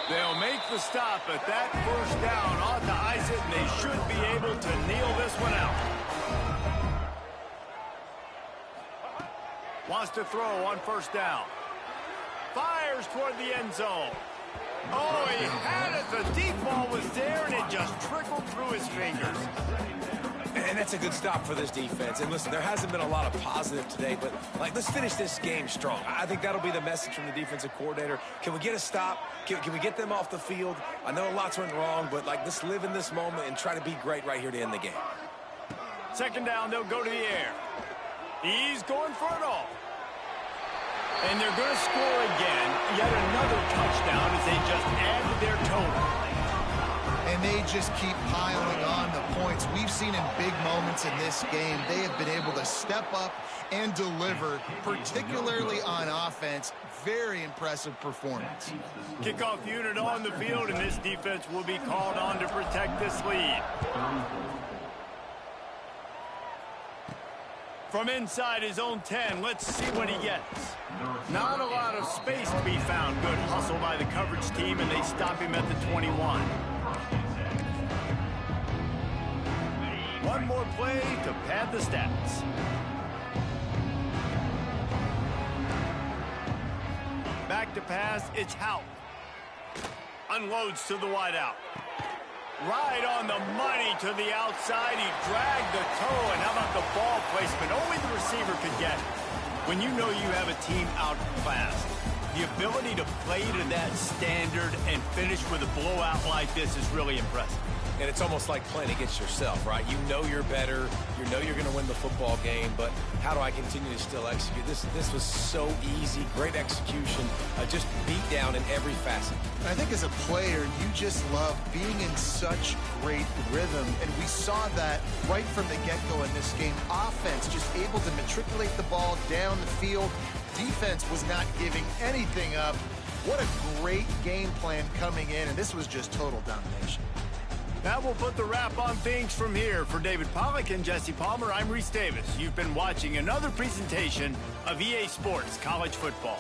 They'll make the stop, but that first down ought to ice it, and they should be able to kneel this one out. Wants to throw on first down. Fires toward the end zone. Oh, he had it. The deep ball was there, and it just trickled through his fingers. And that's a good stop for this defense. And listen, there hasn't been a lot of positive today, but let's finish this game strong. I think that'll be the message from the defensive coordinator. Can we get a stop? Can we get them off the field? I know lots went wrong, but let's live in this moment and try to be great right here to end the game. 2nd down, they'll go to the air. He's going for it all. And they're going to score again. Yet another touchdown as they just add to their total. And they just keep piling on the points. We've seen in big moments in this game, they have been able to step up and deliver, particularly on offense. Very impressive performance. Kickoff unit on the field, and this defense will be called on to protect this lead. From inside his own 10, let's see what he gets. Not a lot of space to be found. Good hustle by the coverage team, and they stop him at the 21. One more play to pad the stats. Back to pass, it's Houck. Unloads to the wideout. Right on the money to the outside. He dragged the toe, and how about the ball placement? Only the receiver could get it. When you know you have a team outclassed, the ability to play to that standard and finish with a blowout like this is really impressive. And it's almost like playing against yourself, right? You know you're better. You know you're going to win the football game, but how do I continue to still execute? This was so easy, great execution, just beat down in every facet. I think as a player, you just love being in such great rhythm, and we saw that right from the get-go in this game. Offense just able to matriculate the ball down the field. Defense was not giving anything up. What a great game plan coming in, and this was just total domination. Now we'll put the wrap on things from here. For David Pollack and Jesse Palmer, I'm Reese Davis. You've been watching another presentation of EA Sports College Football.